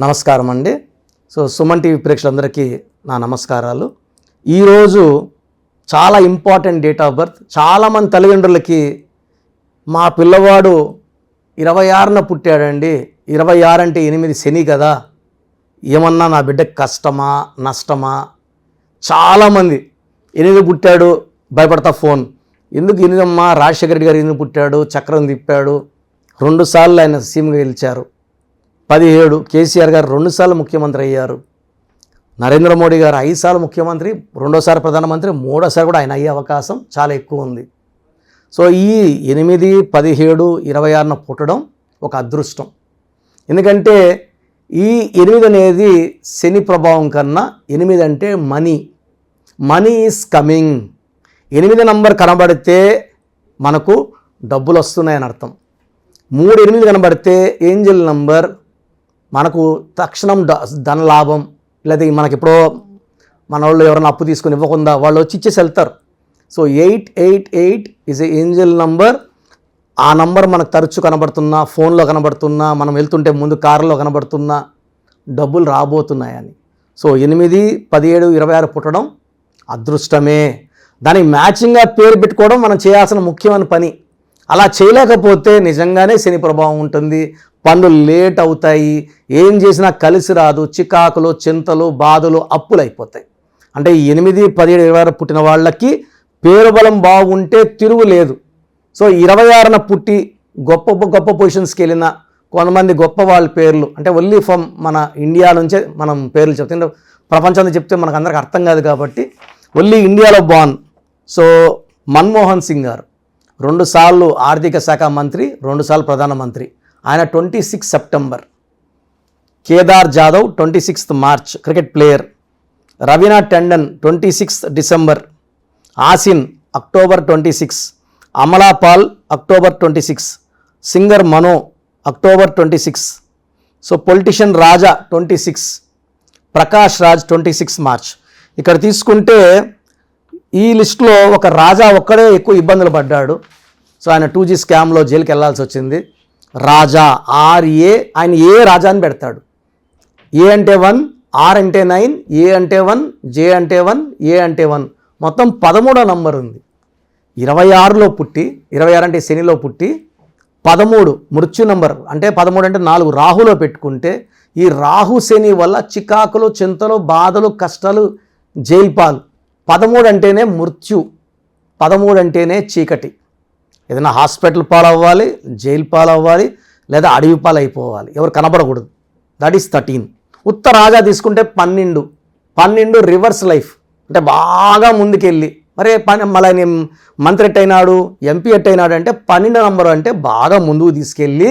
నమస్కారం అండి. సుమన్ టీవీ ప్రేక్షకులందరికీ నా నమస్కారాలు. ఈరోజు చాలా ఇంపార్టెంట్ డేట్ ఆఫ్ బర్త్. చాలామంది తల్లిదండ్రులకి మా పిల్లవాడు 26న పుట్టాడండి, 26 అంటే 8 శని కదా, ఏమన్నా నా బిడ్డకి కష్టమా నష్టమా? చాలామంది 8 పుట్టాడు భయపడతా ఫోన్ ఎందుకు 8 అమ్మా, రాజశేఖర రెడ్డి గారు 8 పుట్టాడు, చక్రం తిప్పాడు, 2 సార్లు ఆయన సీఎంగా గెలిచారు. 17 కేసీఆర్ గారు 2 సార్లు ముఖ్యమంత్రి అయ్యారు. నరేంద్ర మోడీ గారు 5 సార్లు ముఖ్యమంత్రి, 2వ సారి ప్రధానమంత్రి, 3వ సారి కూడా ఆయన అయ్యే అవకాశం చాలా ఎక్కువ ఉంది. ఈ 8, 17, 26న పుట్టడం ఒక అదృష్టం. ఎందుకంటే ఈ 8 అనేది శని ప్రభావం కన్నా 8 అంటే మనీ ఈజ్ కమింగ్. 8 నంబర్ కనబడితే మనకు డబ్బులు వస్తున్నాయని అర్థం. 3, 8 కనబడితే ఏంజల్ నంబర్, మనకు తక్షణం ధనలాభం. లేదా మనకి ఎప్పుడో మన వాళ్ళు ఎవరైనా అప్పు తీసుకుని ఇవ్వకుండా వాళ్ళు వచ్చి ఇచ్చేసి వెళ్తారు. 888 ఈజ్ ఏ ఏంజల్ నంబర్. ఆ నంబర్ మనకు తరచు కనబడుతున్నా, ఫోన్లో కనబడుతున్నా, మనం వెళ్తుంటే ముందు కారులో కనబడుతున్నా డబ్బులు రాబోతున్నాయని. 8, 17, 26 పుట్టడం అదృష్టమే. దానికి మ్యాచింగ్గా పేరు పెట్టుకోవడం మనం చేయాల్సిన ముఖ్యమైన పని. అలా చేయలేకపోతే నిజంగానే శని ప్రభావం ఉంటుంది, పనులు లేట్ అవుతాయి, ఏం చేసినా కలిసి రాదు, చికాకులు, చింతలు, బాధలు, అప్పులు అయిపోతాయి. అంటే 8, 17, 26 పుట్టిన వాళ్ళకి పేరు బలం బాగుంటే తిరుగు లేదు. 26న పుట్టి గొప్ప పొజిషన్స్కి వెళ్ళిన కొంతమంది గొప్ప వాళ్ళ పేర్లు, అంటే ఓన్లీ ఫ్రమ్ మన ఇండియా నుంచే మనం పేర్లు చెప్తే, ప్రపంచంలో చెప్తే మనకు అందరికి అర్థం కాదు కాబట్టి ఓన్లీ ఇండియాలో బాన్. మన్మోహన్ సింగ్ గారు 2 సార్లు ఆర్థిక శాఖ మంత్రి, 2 సార్లు ప్రధానమంత్రి. ఆయన 26 September. Kedar Jadhav 26 March cricket player. Raveena Tandon 26 December. Asin October 26. Amala Paul October 26. Singer Mano October 26. Politician Raja 26. Prakash Raj 26 March. ఇక్కడ తీసుకుంటే ఈ లిస్టులో ఒక రాజా ఒక్కడే ఎక్కువ ఇబ్బందులు పడ్డాడు. ఆయన 2G స్కామ్లో జైలుకి వెళ్లాల్సి వచ్చింది. రాజా RA, ఆయన ఏ రాజా అని పెడతాడు. ఏ అంటే 1, R అంటే 9, ఏ అంటే 1, J అంటే 1, ఏ అంటే 1, మొత్తం 13వ నంబర్ ఉంది. 26లో పుట్టి, 26 అంటే శనిలో పుట్టి, 13 మృత్యు నంబర్, అంటే 13 అంటే 4 రాహులో పెట్టుకుంటే ఈ రాహు శని వల్ల చికాకులు, చింతలు, బాధలు, కష్టాలు, జైల్పాలు. 13 అంటేనే మృత్యు, 13 అంటేనే చీకటి. ఏదైనా హాస్పిటల్ పాలవ్వాలి, జైలు పాలవ్వాలి, లేదా అడవి పాలు అయిపోవాలి, ఎవరు కనబడకూడదు. That is 13. రాజా తీసుకుంటే 12 రివర్స్ లైఫ్, అంటే బాగా ముందుకెళ్ళి మళ్ళీ మంత్రి ఎట్టయినాడు, MP ఎట్టయినాడు అంటే 12 నంబరు అంటే బాగా ముందుకు తీసుకెళ్ళి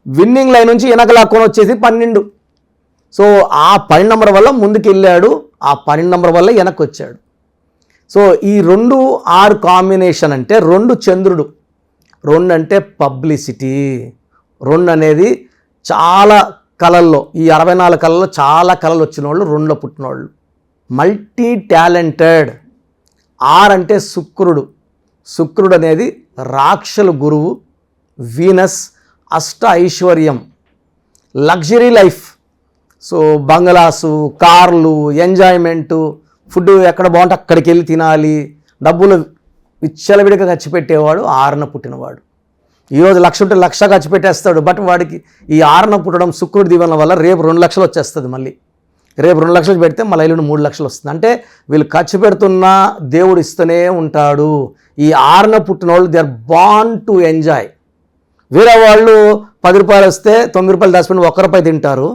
విన్నింగ్ లైన్ నుంచి వెనక లాక్కొని వచ్చేసి 12. ఆ 12 నంబర్ వల్ల ముందుకు వెళ్ళాడు, ఆ 12 నంబర్ వల్ల వెనక్కి వచ్చాడు. ఈ 2, 6 కాంబినేషన్ అంటే 2 చంద్రుడు. 2 అంటే పబ్లిసిటీ. 2 అనేది చాలా కళల్లో, ఈ 64 కళల్లో చాలా కళలు వచ్చిన వాళ్ళు 2లో పుట్టిన వాళ్ళు, మల్టీ టాలెంటెడ్. 6 అంటే శుక్రుడు అనేది రాక్షల గురువు, వీనస్, అష్ట ఐశ్వర్యం, లగ్జరీ లైఫ్. బంగ్లాసు, కార్లు, ఎంజాయ్మెంటు, ఫుడ్ ఎక్కడ బాగుంటే అక్కడికి వెళ్ళి తినాలి, డబ్బులు విచ్చలవిడిగా ఖర్చు పెట్టేవాడు 6న పుట్టినవాడు. ఈరోజు 1,00,000 ఉంటే 1,00,000 ఖర్చు పెట్టేస్తాడు. బట్ వాడికి ఈ 6న పుట్టడం శుక్రుడి దీవెన వల్ల రేపు 2 లక్షలు వచ్చేస్తుంది. మళ్ళీ రేపు 2 లక్షలు పెడితే మళ్ళీ ఎల్లుండి 3 లక్షలు వస్తుంది. అంటే వీళ్ళు ఖర్చు పెడుతున్నా దేవుడు ఇస్తూనే ఉంటాడు. ఈ 6న పుట్టిన వాళ్ళు they are born to enjoy. వేరే వాళ్ళు 10 రూపాయలు వస్తే 9 రూపాయలు దాచిపెట్టి 1 రూపాయి తింటారు.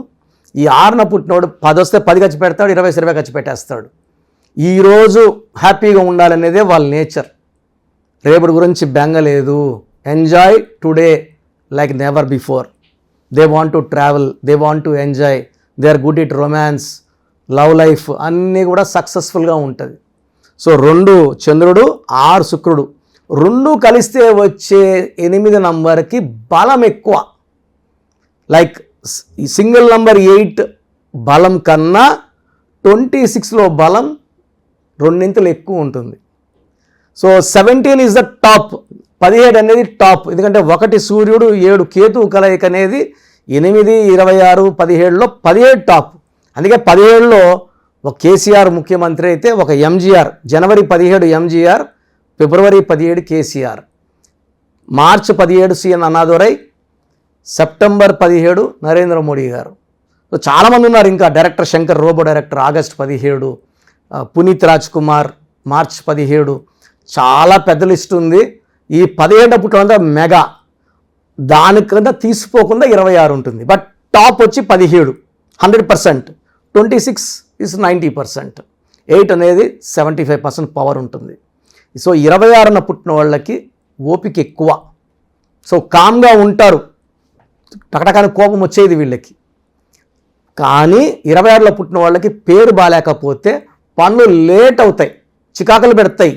ఈ 6న పుట్టినవాడు 10 వస్తే 10 ఖర్చు పెడతాడు, 20 ఖర్చు పెట్టేస్తాడు. ఈరోజు హ్యాపీగా ఉండాలనేదే వాళ్ళ నేచర్. రేపటి గురించి బెంగ లేదు. Enjoy today like never before. They want to travel, they want to enjoy, they are good it romance, love life అన్నీ కూడా సక్సెస్ఫుల్గా ఉంటుంది. 2 చంద్రుడు, 6 శుక్రుడు, 2 కలిస్తే వచ్చే 8 నంబర్కి బలం ఎక్కువ. లైక్ సింగిల్ నంబర్ 8 బలం కన్నా 26లో బలం 2 ఎక్కువ ఉంటుంది. 17 ఈజ్ ద టాప్. 17 అనేది టాప్. ఎందుకంటే 1 సూర్యుడు 7 కేతువు కలయిక అనేది 8, 26, 17లో 17 టాప్. అందుకే 17లో ఒక కేసీఆర్ ముఖ్యమంత్రి అయితే ఒక ఎంజీఆర్, జనవరి 17 ఎంజీఆర్, ఫిబ్రవరి 17 కేసీఆర్, మార్చి 17 సిఎన్ అన్నాదురై, సెప్టెంబర్ 17 నరేంద్ర మోడీ గారు. సో చాలామంది ఉన్నారు. ఇంకా director Shankar, Robo director August 17, Puneeth Raj Kumar March 17. చాలా పెద్ద లిస్ట్ ఉంది. ఈ 17 పుట్టినంత మెగా, దానికంతా తీసిపోకుండా 26 ఉంటుంది. బట్ టాప్ వచ్చి 17 100%, 26 ఇస్ 90%, 8 అనేది 75% పవర్ ఉంటుంది. సో 26న పుట్టిన వాళ్ళకి ఓపిక ఎక్కువ. సో కామ్గా ఉంటారు, టకటకాని కోపం వచ్చేది వీళ్ళకి. కానీ 26లో పుట్టిన వాళ్ళకి పేరు బాగాలేకపోతే పనులు లేట్ అవుతాయి, చికాకులు పెడతాయి.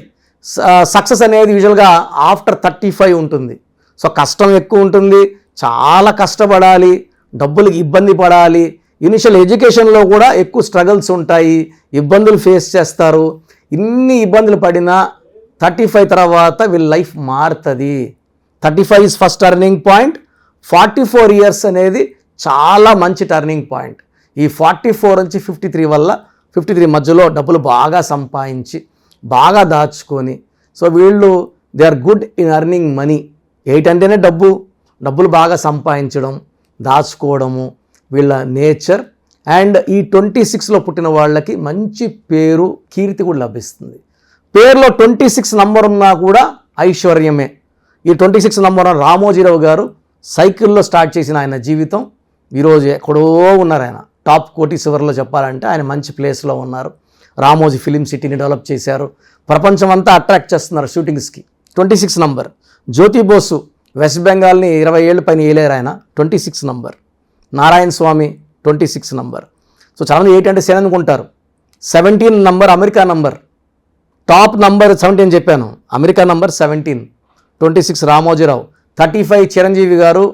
సక్సెస్ అనేది యూజువల్గా ఆఫ్టర్ 35 ఉంటుంది. సో కష్టం ఎక్కువ ఉంటుంది, చాలా కష్టపడాలి, డబ్బులకి ఇబ్బంది పడాలి. ఇనిషియల్ ఎడ్యుకేషన్లో కూడా ఎక్కువ స్ట్రగల్స్ ఉంటాయి, ఇబ్బందులు ఫేస్ చేస్తారు. ఇన్ని ఇబ్బందులు పడినా 35 తర్వాత వీళ్ళ లైఫ్ మారుతుంది. 35 is first turning point. 44 years అనేది చాలా మంచి టర్నింగ్ పాయింట్. ఈ 44 నుంచి 53 వల్ల 53 మధ్యలో డబ్బులు బాగా సంపాదించి బాగా దాచుకొని, సో వీళ్ళు they are good in earning money. 8 అంటేనే డబ్బులు బాగా సంపాదించడం, దాచుకోవడము వీళ్ళ నేచర్. అండ్ ఈ 26లో పుట్టిన వాళ్ళకి మంచి పేరు, కీర్తి కూడా లభిస్తుంది. పేరులో 26 నంబర్ ఉన్నా కూడా ఐశ్వర్యమే. ఈ 26 నంబర్ రామోజీరావు గారు సైకిల్లో స్టార్ట్ చేసిన ఆయన జీవితం ఈరోజు ఎక్కడో ఉన్నారు. ఆయన టాప్ కోటీశ్వర్లో చెప్పాలంటే ఆయన మంచి ప్లేస్లో ఉన్నారు. రామోజీ ఫిలిం సిటీని డెవలప్ చేశారు, ప్రపంచం అంతా అట్రాక్ట్ చేస్తున్నారు షూటింగ్స్కి. 26 నంబర్. జ్యోతి బోసు వెస్ట్ బెంగాల్ని 20 ఏళ్ళ పైన ఏలేరు ఆయన, 26 నంబర్. నారాయణ స్వామి 26 నంబర్. సో చాలామంది 8 అంటే 7 అనుకుంటారు. 17 number America number. Top number 17 చెప్పాను, అమెరికా నంబర్ 17. 26 రామోజీరావు. 35 చిరంజీవి గారు,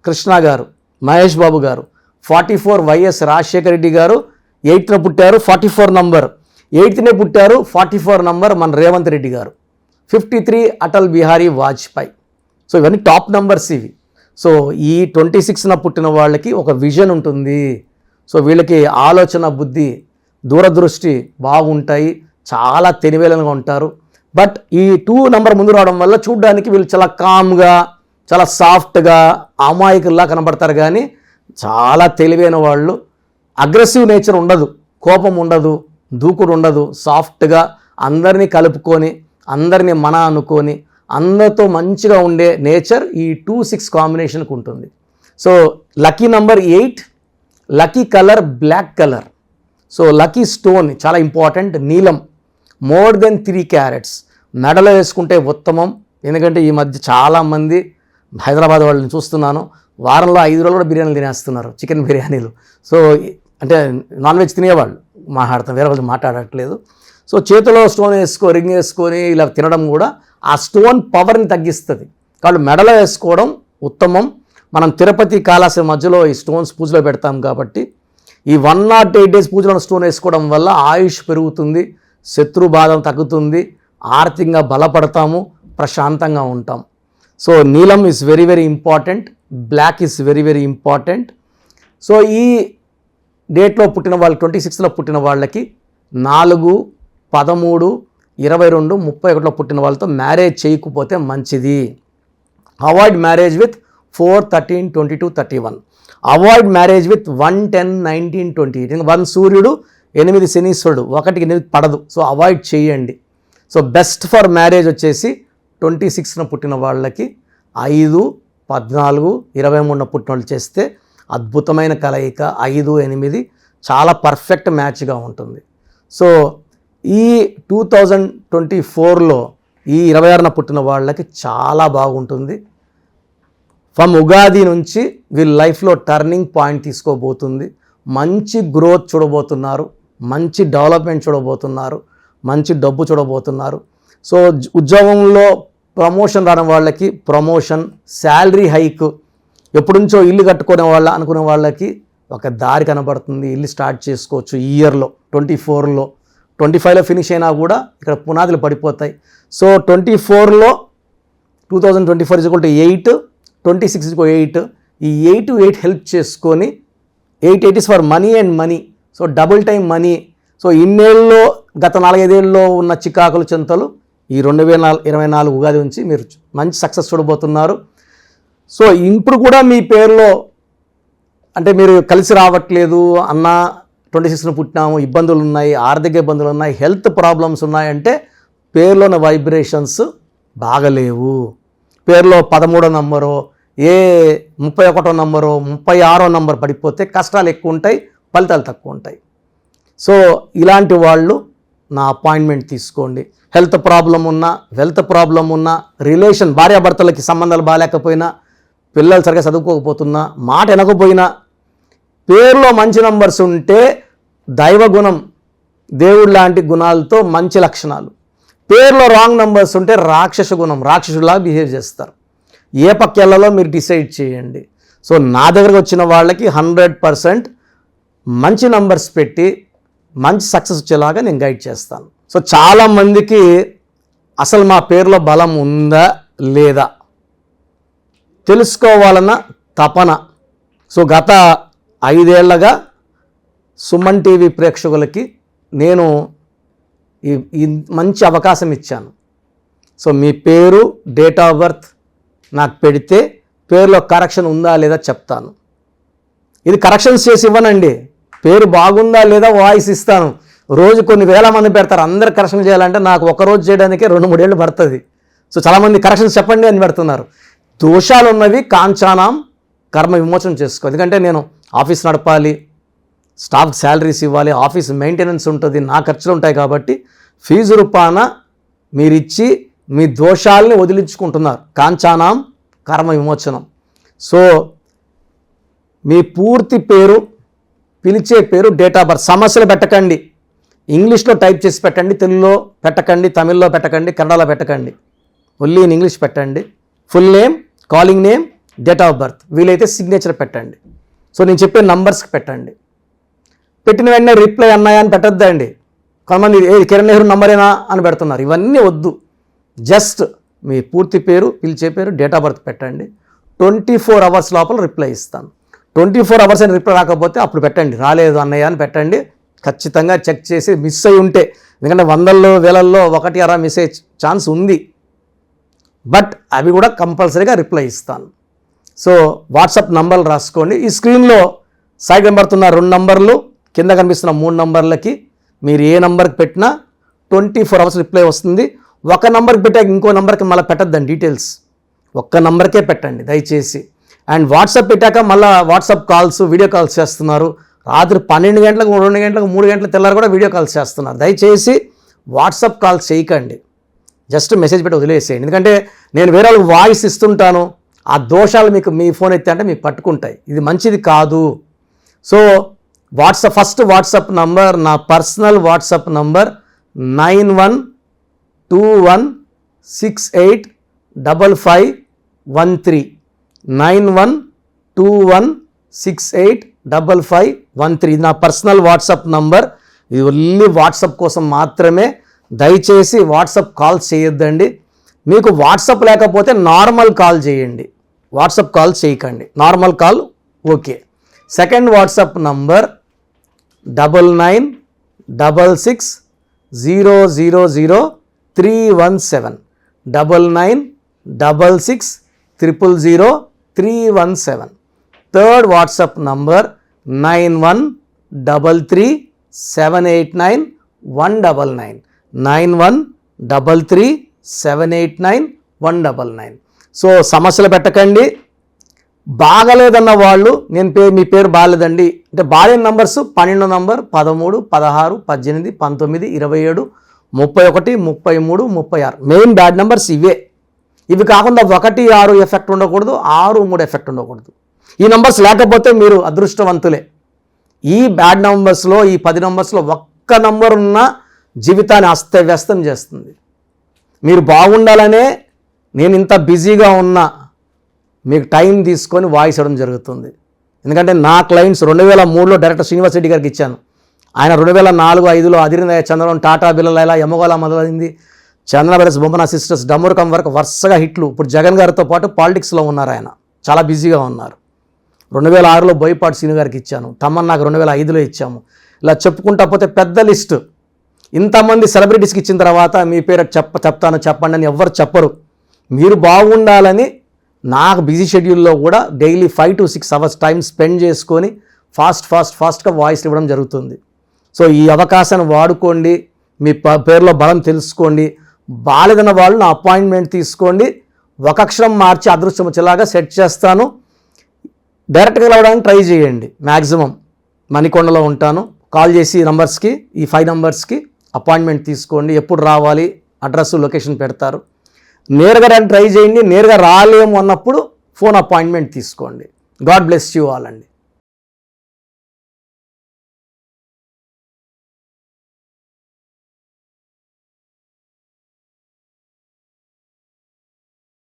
కృష్ణ గారు, మహేష్ బాబు గారు. 44 వైఎస్ రాజశేఖర రెడ్డి గారు 8న పుట్టారు, 44 నంబర్. 8నే పుట్టారు, 44 నంబర్ మన రేవంత్ రెడ్డి గారు. 53 అటల్ బిహారీ వాజ్పేయి. సో ఇవన్నీ టాప్ నంబర్స్ ఇవి. సో ఈ 26న పుట్టిన వాళ్ళకి ఒక విజన్ ఉంటుంది. సో వీళ్ళకి ఆలోచన బుద్ధి, దూరదృష్టి బాగుంటాయి, చాలా తెలివేలంగా ఉంటారు. బట్ ఈ 2 నంబర్ ముందు రావడం వల్ల చూడ్డానికి వీళ్ళు చాలా కామ్గా, చాలా సాఫ్ట్గా, అమాయకుల్లా కనబడతారు. కానీ చాలా తెలివైన వాళ్ళు. అగ్రెసివ్ నేచర్ ఉండదు, కోపం ఉండదు, దూకుడు ఉండదు. సాఫ్ట్గా అందరినీ కలుపుకొని, అందరినీ మన అనుకొని, అందరితో మంచిగా ఉండే నేచర్ ఈ 2-6 కాంబినేషన్కి ఉంటుంది. So lucky number 8, lucky colour black colour. So lucky stone చాలా ఇంపార్టెంట్, నీలం. మోర్ దెన్ 3 క్యారెట్స్ మెడలో వేసుకుంటే ఉత్తమం. ఎందుకంటే ఈ మధ్య చాలామంది హైదరాబాద్ వాళ్ళని చూస్తున్నాను, వారంలో 5 రోజులు కూడా బిర్యానీలు తినేస్తున్నారు, చికెన్ బిర్యానీలు. సో అంటే నాన్ వెజ్ తినేవాళ్ళు మాట్లాడతాం, వేరే వాళ్ళు మాట్లాడట్లేదు. సో చేతిలో స్టోన్ రింగ్ వేసుకొని ఇలా తినడం కూడా ఆ స్టోన్ పవర్ని తగ్గిస్తుంది. కాబట్టి మెడలో వేసుకోవడం ఉత్తమం. మనం తిరుపతి కాళహస్తి మధ్యలో ఈ స్టోన్స్ పూజలో పెడతాం కాబట్టి ఈ 108 డేస్ పూజలో స్టోన్ వేసుకోవడం వల్ల ఆయుష్ పెరుగుతుంది, శత్రు బాధ తగ్గుతుంది, ఆర్థికంగా బలపడతాము, ప్రశాంతంగా ఉంటాం. సో నీలం is very very important, black is very very important. So ఈ డేట్లో పుట్టిన వాళ్ళు 26లో పుట్టిన వాళ్ళకి 4, 13, 22, 31లో పుట్టిన వాళ్ళతో మ్యారేజ్ చేయకపోతే మంచిది. Avoid marriage with 4, 13, 22, 31. Avoid marriage with 1, 10, 19, 20. 1 సూర్యుడు, 8 శనీశ్వరుడు, 1కి 8 పడదు. సో అవాయిడ్ చేయండి. సో బెస్ట్ ఫర్ మ్యారేజ్ వచ్చేసి 26న పుట్టిన వాళ్ళకి 5, 14, 23న పుట్టిన వాళ్ళు చేస్తే అద్భుతమైన కలయిక. 5, 8 చాలా పర్ఫెక్ట్ మ్యాచ్గా ఉంటుంది. సో ఈ 2024లో ఈ 26న పుట్టిన వాళ్ళకి చాలా బాగుంటుంది. ఫ్రమ్ ఉగాది నుంచి వీళ్ళ లైఫ్లో టర్నింగ్ పాయింట్ తీసుకోబోతుంది. మంచి గ్రోత్ చూడబోతున్నారు, మంచి డెవలప్మెంట్ చూడబోతున్నారు, మంచి డబ్బు చూడబోతున్నారు. సో ఉద్యోగంలో ప్రమోషన్ రాని వాళ్ళకి ప్రమోషన్, శాలరీ హైక్, ఎప్పటి నుంచో ఇల్లు కట్టుకునే అనుకునే వాళ్ళకి ఒక దారి కనబడుతుంది, ఇల్లు స్టార్ట్ చేసుకోవచ్చు ఈ ఇయర్లో. 24లో 25లో ఫినిష్ అయినా కూడా ఇక్కడ పునాదులు పడిపోతాయి. సో 24లో 2024 = 8, 26 = 8, ఈ 8 హెల్ప్ చేసుకొని 8 is for money and money. So double time money. So ఇన్నేళ్ళలో గత 4-5 ఏళ్ళలో ఉన్న చికాకులు చింతలు ఈ 2024 ఉగాది నుంచి మీరు మంచి సక్సెస్ చూడబోతున్నారు. సో ఇప్పుడు కూడా మీ పేరులో అంటే మీరు కలిసి రావట్లేదు అన్న, 26న పుట్టినాము, ఇబ్బందులు ఉన్నాయి, ఆర్థిక ఇబ్బందులు ఉన్నాయి, హెల్త్ ప్రాబ్లమ్స్ ఉన్నాయంటే పేరులోని వైబ్రేషన్స్ బాగలేవు. పేరులో 13వ నంబరు, 31వ నంబరు, 36వ నంబర్ పడిపోతే కష్టాలు ఎక్కువ ఉంటాయి, ఫలితాలు తక్కువ ఉంటాయి. సో ఇలాంటి వాళ్ళు నా అపాయింట్మెంట్ తీసుకోండి. హెల్త్ ప్రాబ్లం ఉన్నా, వెల్త్ ప్రాబ్లం ఉన్నా, రిలేషన్ భార్యాభర్తలకి సంబంధాలు బాగాలేకపోయినా, పిల్లలు సరిగ్గా చదువుకోకపోతున్నా, మాట వినకపోయినా, పేరులో మంచి నంబర్స్ ఉంటే దైవ గుణం, దేవుడు లాంటి గుణాలతో మంచి లక్షణాలు. పేరులో రాంగ్ నంబర్స్ ఉంటే రాక్షస గుణం, రాక్షసులా బిహేవ్ చేస్తారు. ఏ పక్కెళ్లలో మీరు డిసైడ్ చేయండి. సో నా దగ్గరకు వచ్చిన వాళ్ళకి 100% మంచి నంబర్స్ పెట్టి మంచి సక్సెస్ వచ్చేలాగా నేను గైడ్ చేస్తాను. సో చాలామందికి అసలు మా పేరులో బలం ఉందా లేదా తెలుసుకోవాలన్న తపన. సో గత 5 ఏళ్లగా సుమన్ టీవీ ప్రేక్షకులకి నేను ఈ మంచి అవకాశం ఇచ్చాను. సో మీ పేరు, డేట్ ఆఫ్ బర్త్ నాకు పెడితే పేరులో కరెక్షన్ ఉందా లేదా చెప్తాను. ఇది కరెక్షన్స్ చేసి ఇవ్వనండి, పేరు బాగుందా లేదా వాయిస్ ఇస్తాను. రోజు కొన్ని వేల మంది పెడతారు, అందరు కరెక్షన్ చేయాలంటే నాకు ఒకరోజు చేయడానికే 2-3 ఏళ్ళు పడుతుంది. సో చాలామంది కరెక్షన్స్ చెప్పండి అని పెడుతున్నారు. దోషాలు ఉన్నవి కాంచానాం కర్మ విమోచన చేసుకో. ఎందుకంటే నేను ఆఫీస్ నడపాలి, స్టాఫ్కి శాలరీస్ ఇవ్వాలి, ఆఫీస్ మెయింటెనెన్స్ ఉంటుంది, నా ఖర్చులు ఉంటాయి. కాబట్టి ఫీజు రూపాన మీరిచ్చి మీ దోషాలని వదిలించుకుంటున్నారు. కాంచానాం కర్మ విమోచనం. సో మీ పూర్తి పేరు, పిలిచే పేరు, డేట్ ఆఫ్ బర్త్, సమస్యలు పెట్టకండి. ఇంగ్లీష్లో టైప్ చేసి పెట్టండి, తెలుగులో పెట్టకండి, తమిళ్లో పెట్టకండి, కన్నడలో పెట్టకండి. ఓన్లీ ఇన్ ఇంగ్లీష్ పెట్టండి. Full name, calling name, date of birth, వీలైతే సిగ్నేచర్ పెట్టండి. సో నేను చెప్పే నంబర్స్కి పెట్టండి. పెట్టిన వెంటనే రిప్లై అన్నాయా అని పెట్టద్దండి. కొంతమంది కిరణ్ నెహ్రూ నంబరేనా అని పెడుతున్నారు. ఇవన్నీ వద్దు. జస్ట్ మీ పూర్తి పేరు, పిలిచే పేరు, డేట్ ఆఫ్ బర్త్ పెట్టండి. 24 అవర్స్ లోపల రిప్లై ఇస్తాను. 24 అవర్స్ అని రిప్లై రాకపోతే అప్పుడు పెట్టండి, రాలేదు అన్నయ్య అని పెట్టండి. ఖచ్చితంగా చెక్ చేసి మిస్ అయి ఉంటే, ఎందుకంటే 100ల్లో 1000ల్లో 1 అలా మిస్ అయ్యే ఛాన్స్ ఉంది. బట్ అవి కూడా కంపల్సరీగా రిప్లై ఇస్తాను. సో వాట్సాప్ నంబర్లు రాసుకోండి. ఈ స్క్రీన్లో సైడ్ కనబడుతున్న 2 నంబర్లు, కింద కనిపిస్తున్న 3 నంబర్లకి మీరు ఏ నంబర్కి పెట్టినా 24 అవర్స్ రిప్లై వస్తుంది. ఒక నంబర్కి పెట్టాక ఇంకో నంబర్కి మళ్ళీ పెట్టద్దండి డీటెయిల్స్, ఒక్క నంబర్కే పెట్టండి దయచేసి. అండ్ వాట్సాప్ పెట్టాక మళ్ళీ వాట్సాప్ కాల్స్, వీడియో కాల్స్ చేస్తున్నారు. రాత్రి 12 గంటలకు, 2 గంటలకు, 3 గంటల తెల్లారు కూడా వీడియో కాల్స్ చేస్తున్నారు. దయచేసి వాట్సాప్ కాల్స్ చేయకండి, జస్ట్ మెసేజ్ పెట్టి వదిలేసేయండి. ఎందుకంటే నేను వేరే వాళ్ళకి వాయిస్ ఇస్తుంటాను, ఆ దోషాలు మీకు మీ ఫోన్ ఎత్తే అంటే మీకు పట్టుకుంటాయి. ఇది మంచిది కాదు. సో ఫస్ట్ వాట్సాప్ నంబర్, నా పర్సనల్ వాట్సాప్ నంబర్ 9121685513 9121685513. ఇది నా పర్సనల్ వాట్సాప్ నంబర్. ఇది ఓన్లీ వాట్సాప్ కోసం మాత్రమే. దయచేసి వాట్సాప్ కాల్ చేయొద్దండి. మీకు వాట్సాప్ లేకపోతే నార్మల్ కాల్ చేయండి, వాట్సాప్ కాల్ చేయకండి. Normal call okay. Second WhatsApp number 9966000317 9966000317. Third WhatsApp number 9133789199 9133789199. So సమస్యలు పెట్టకండి. బాగలేదన్న వాళ్ళు, మీ పేరు బాగలేదండి అంటే బాగాలేని numbers 12 number, 13, 16, 18, 19, 27, 31, 33, 36 main bad numbers ఇవే. ఇవి కాకుండా 1, 6 ఎఫెక్ట్ ఉండకూడదు, 6, 3 ఎఫెక్ట్ ఉండకూడదు. ఈ నంబర్స్ లేకపోతే మీరు అదృష్టవంతులే. ఈ బ్యాడ్ నంబర్స్లో, ఈ 10 నంబర్స్లో ఒక్క నంబర్ ఉన్న జీవితాన్ని అస్తవ్యస్తం చేస్తుంది. మీరు బాగుండాలనే నేను ఇంత బిజీగా ఉన్నా మీకు టైం తీసుకొని వాయిస్ ఇవ్వడం జరుగుతుంది. ఎందుకంటే నా క్లయింట్స్ 2003లో డైరెక్టర్ శ్రీనివాస్ రెడ్డి గారికి ఇచ్చాను. ఆయన 2004-05లో అదిరిందయ్య చంద్రబాబు, టాటా బిర్లా, యమగోళ మొదలైంది, చంద్ర బ్రదర్స్, బొమ్మన సిస్టర్స్, డమ్మూరకం వరకు వరుసగా హిట్లు. ఇప్పుడు జగన్ గారితో పాటు పాలిటిక్స్లో ఉన్నారు. ఆయన చాలా బిజీగా ఉన్నారు. 2006లో బోయపాటి శ్రీను గారికి ఇచ్చాను, తమన్నాకు 2005లో ఇచ్చాము. ఇలా చెప్పుకుంటా పోతే పెద్ద లిస్ట్. ఇంతమంది సెలబ్రిటీస్కి ఇచ్చిన తర్వాత మీ పేరు చెప్తాను చెప్పండి అని ఎవ్వరు చెప్పరు. మీరు బాగుండాలని నాకు బిజీ షెడ్యూల్లో కూడా daily 5 to 6 hours time spend చేసుకొని ఫాస్ట్గా వాయిస్ ఇవ్వడం జరుగుతుంది. సో ఈ అవకాశాన్ని వాడుకోండి, మీ పేరులో బలం తెలుసుకోండి. బాలేదన్న వాళ్ళు నా అపాయింట్మెంట్ తీసుకోండి, ఒక అక్షరం మార్చి అదృష్టం వచ్చేలాగా సెట్ చేస్తాను. డైరెక్ట్గా రావడానికి ట్రై చేయండి. మ్యాక్సిమం మణికొండలో ఉంటాను. కాల్ చేసి నంబర్స్కి, ఈ 5 నంబర్స్కి అపాయింట్మెంట్ తీసుకోండి. ఎప్పుడు రావాలి, అడ్రస్, లొకేషన్ పెడతారు. నేరుగా ట్రై చేయండి. నేరుగా రాలేము అన్నప్పుడు ఫోన్ అపాయింట్మెంట్ తీసుకోండి. గాడ్ బ్లెస్ యూ ఆల్ అండి.